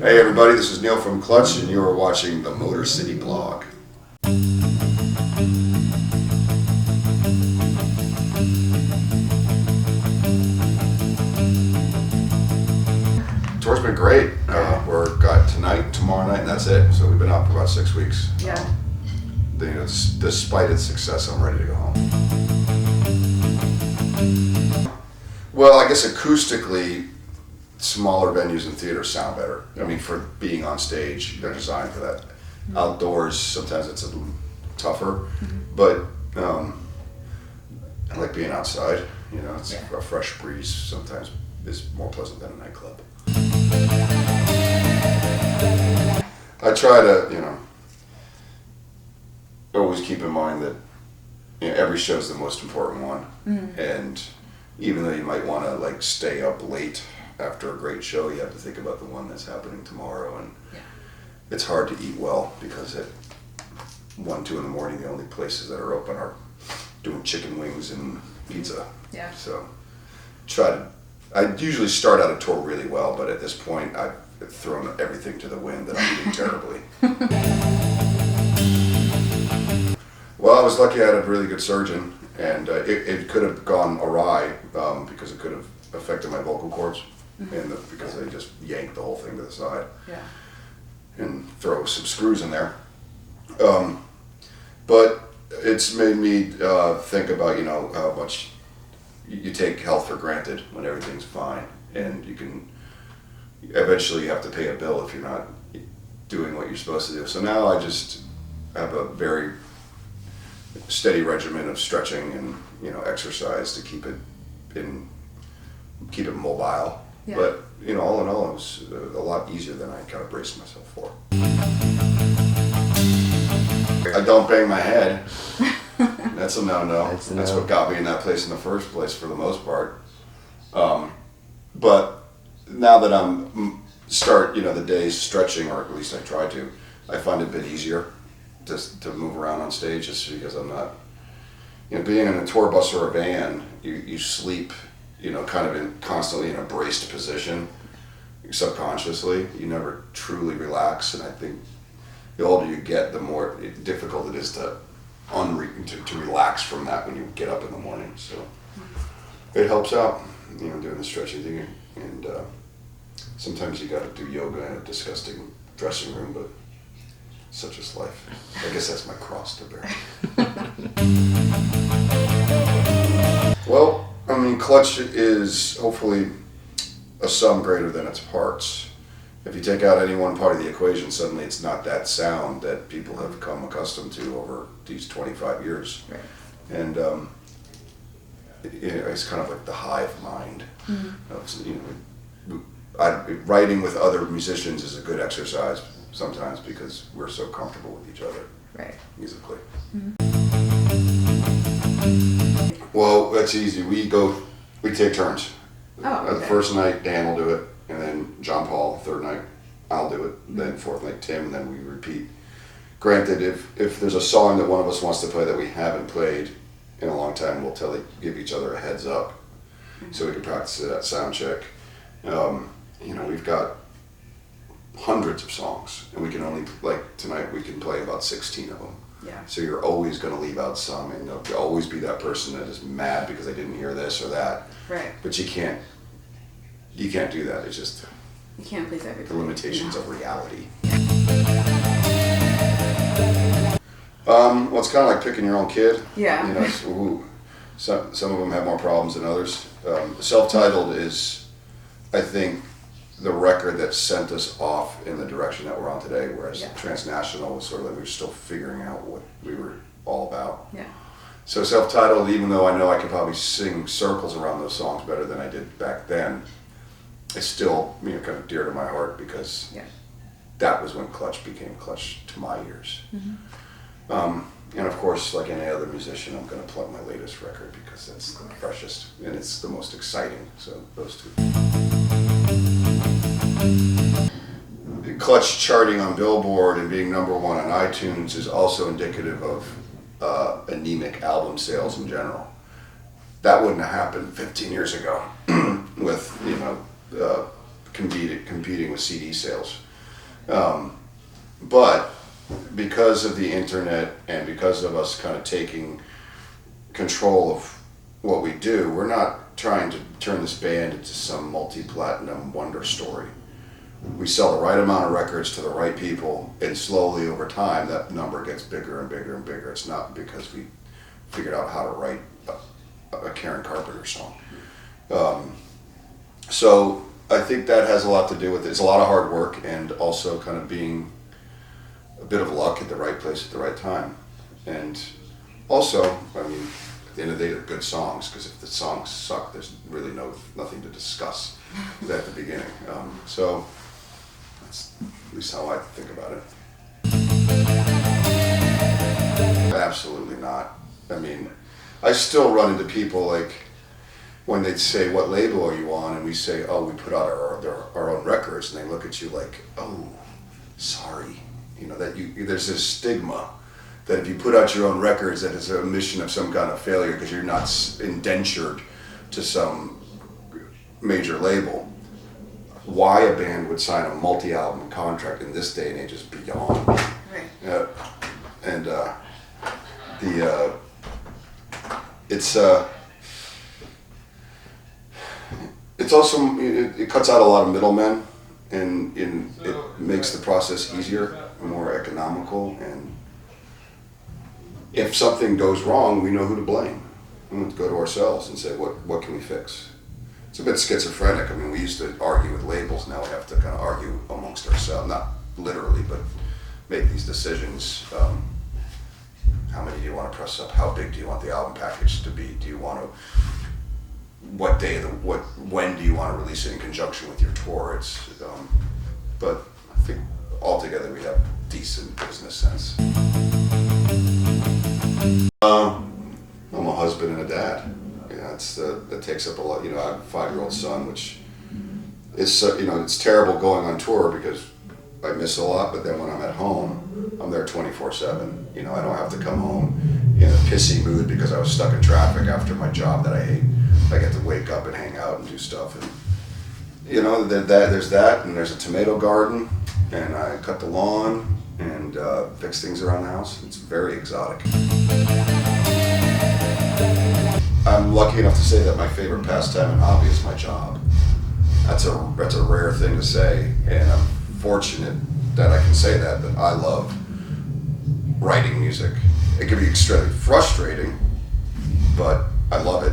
Hey everybody, this is Neil from Clutch, and you are watching the Motor City Blog. Tour's been great. We're got tonight, tomorrow night, and that's it. So we've been out for about 6 weeks. Yeah. Despite its success, I'm ready to go home. Well, I guess acoustically, smaller venues and theaters sound better. I mean, for being on stage, they're designed for that. Mm-hmm. Outdoors, sometimes it's a little tougher, but I like being outside. You know, it's a fresh breeze sometimes is more pleasant than a nightclub. I try to, always keep in mind that every show is the most important one, and even though you might want to stay up late after a great show, you have to think about the one that's happening tomorrow, and it's hard to eat well because at 1, 2 in the morning, the only places that are open are doing chicken wings and pizza. Yeah. So I usually start out a tour really well, but at this point, I've thrown everything to the wind that I'm eating terribly. Well, I was lucky I had a really good surgeon, and it could have gone awry because it could have affected my vocal cords, because they just yanked the whole thing to the side and throw some screws in there. But it's made me think about, how much you take health for granted when everything's fine, and eventually you have to pay a bill if you're not doing what you're supposed to do. So now I just have a very steady regimen of stretching and exercise to keep it mobile. Yeah. But all in all, it was a lot easier than I kind of braced myself for. I don't bang my head. That's a no-no. That's what got me in that place in the first place for the most part. But now that I'm the days stretching, or at least I try to, I find it a bit easier just to move around on stage, just because I'm not, being in a tour bus or a van, you sleep, kind of constantly in a braced position, subconsciously. You never truly relax, and I think the older you get, the more difficult it is to relax from that when you get up in the morning. So it helps out, doing the stretching thing, and sometimes you got to do yoga in a disgusting dressing room, but such is life. I guess that's my cross to bear. Well, Clutch is hopefully a sum greater than its parts. If you take out any one part of the equation, suddenly it's not that sound that people have come accustomed to over these 25 years. Right. And it's kind of like the hive mind. Writing with other musicians is a good exercise sometimes because we're so comfortable with each other musically. Well, that's easy. We take turns. The first night Dan will do it, and then John Paul, third night I'll do it, then fourth night Tim, and then we repeat. Granted, if there's a song that one of us wants to play that we haven't played in a long time, we'll give each other a heads up so we can practice it at sound check. We've got hundreds of songs, and we can only, tonight, we can play about 16 of them. Yeah. So you're always going to leave out some, and there'll always be that person that is mad because they didn't hear this or that. Right. But you can't do that. It's just you can't please everybody. The limitations of reality. Well, it's kind of like picking your own kid. Yeah. Some of them have more problems than others. Self-titled is, I think, the record that sent us off in the direction that we're on today, whereas Transnational was sort of we were still figuring out what we were all about. Yeah. So Self-titled, even though I know I could probably sing circles around those songs better than I did back then, it's still kind of dear to my heart because that was when Clutch became Clutch to my ears. And of course, like any other musician, I'm going to plug my latest record because that's the freshest and it's the most exciting. So those two. Clutch charting on Billboard and being #1 on iTunes is also indicative of anemic album sales in general. That wouldn't have happened 15 years ago with competing with CD sales. But because of the internet and because of us kind of taking control of what we do, we're not trying to turn this band into some multi-platinum wonder story. We sell the right amount of records to the right people, and slowly over time that number gets bigger and bigger and bigger. It's not because we figured out how to write a Karen Carpenter song. So I think that has a lot to do with it. It's a lot of hard work and also kind of being a bit of luck at the right place at the right time. And also, I mean, at the end of the day, they're good songs, because if the songs suck, there's really nothing to discuss at the beginning. So that's at least how I think about it. Absolutely not. I mean, I still run into people like when they'd say, "What label are you on?" and we say, "Oh, we put out our own records," and they look at you like, "Oh, sorry." You know, that there's this stigma that if you put out your own records, that it's a mission of some kind of failure because you're not indentured to some major label. Why a band would sign a multi-album contract in this day and age is beyond me. Right. And it's also, it cuts out a lot of middlemen, and it makes the process easier, more economical, and if something goes wrong, we know who to blame. We have to go to ourselves and say, what can we fix? It's a bit schizophrenic. I mean, we used to argue with labels, now we have to kind of argue amongst ourselves, not literally, but make these decisions. How many do you want to press up? How big do you want the album package to be? Do you want to, when do you want to release it in conjunction with your tour? But I think altogether we have decent business sense. I'm a husband and a dad. You know, that takes up a lot. You know, I have a 5-year-old son, which is, you know, it's terrible going on tour because I miss a lot, but then when I'm at home, I'm there 24/7. You know, I don't have to come home in a pissy mood because I was stuck in traffic after my job that I hate. I get to wake up and hang out and do stuff. And, you know, there's that, and there's a tomato garden, and I cut the lawn and fix things around the house. It's very exotic. I'm lucky enough to say that my favorite pastime and hobby is my job. That's a rare thing to say, and I'm fortunate that I can say that I love writing music. It can be extremely frustrating, but I love it,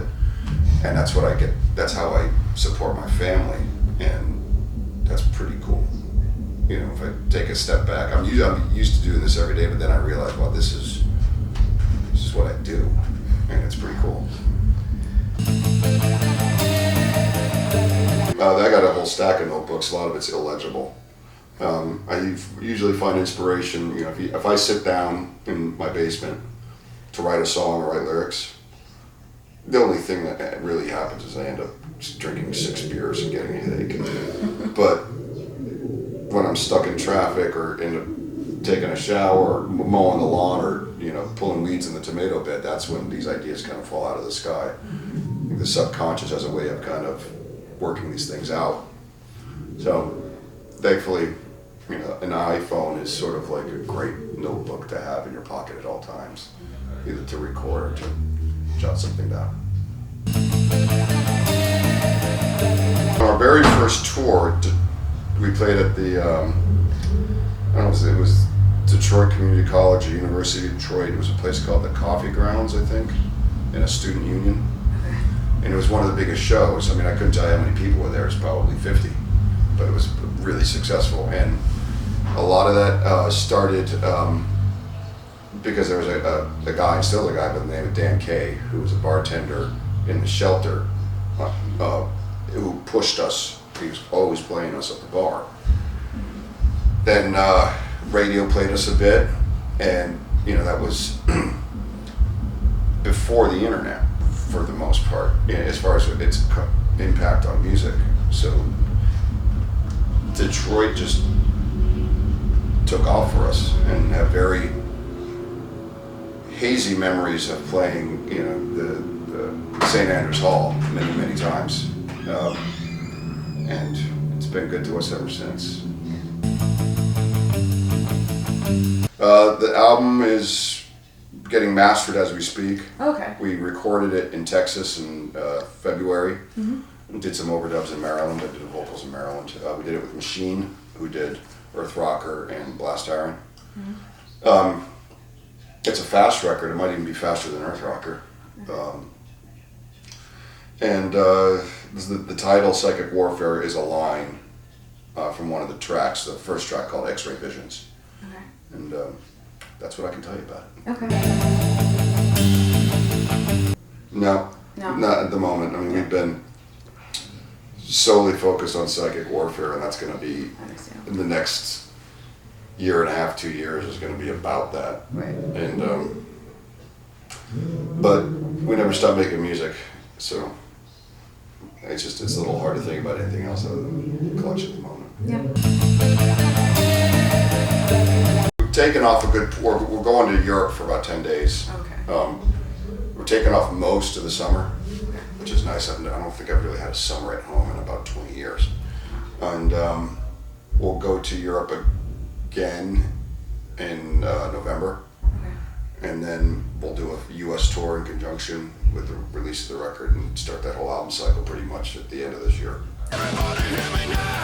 and that's what I get. That's how I support my family, and that's pretty cool. You know, if I take a step back, I'm used to doing this every day, but then I realize, well, this is what I do, and it's pretty cool. I got a whole stack of notebooks. A lot of it's illegible. I usually find inspiration, you know, if I sit down in my basement to write a song or write lyrics, the only thing that really happens is I end up just drinking 6 beers and getting a headache. But when I'm stuck in traffic or taking a shower or mowing the lawn or, you know, pulling weeds in the tomato bed, that's when these ideas kind of fall out of the sky. I think the subconscious has a way of kind of working these things out. So thankfully, you know, an iPhone is sort of like a great notebook to have in your pocket at all times, either to record or to jot something down. On our very first tour, we played at the, I don't know, it was Detroit Community College or University of Detroit. It was a place called the Coffee Grounds, I think, in a student union. And it was one of the biggest shows. I mean, I couldn't tell you how many people were there. It was probably 50, but it was really successful. And a lot of that started because there was a guy, still a guy by the name of Dan Kay, who was a bartender in the shelter, who pushed us. He was always playing us at the bar. Then radio played us a bit, and you know, that was before the internet for the most part, as far as its impact on music. So Detroit just took off for us, and have very hazy memories of playing, you know, the St. Andrews Hall many times, and it's been good to us ever since. The album is getting mastered as we speak. Okay. We recorded it in Texas in February. Mm-hmm. Did some overdubs in Maryland. I did the vocals in Maryland. We did it with Machine, who did Earth Rocker and Blast Iron. Mm-hmm. It's a fast record. It might even be faster than Earth Rocker. And the title, Psychic Warfare, is a line from one of the tracks, the first track called X-Ray Visions. Okay. And that's what I can tell you about it. Okay. No, not at the moment. I mean, we've been solely focused on Psychic Warfare, and that's going to be, in the next year and a half, 2 years, is going to be about that. Right. And, but we never stopped making music, so it's a little hard to think about anything else other than Clutch at the moment. Yeah. We've taken off we're going to Europe for about 10 days. Okay. We're taking off most of the summer, which is nice. I don't think I've really had a summer at home in about 20 years. And we'll go to Europe again in November. Okay. And then we'll do a U.S. tour in conjunction with the release of the record and start that whole album cycle pretty much at the end of this year. Everybody hear me now.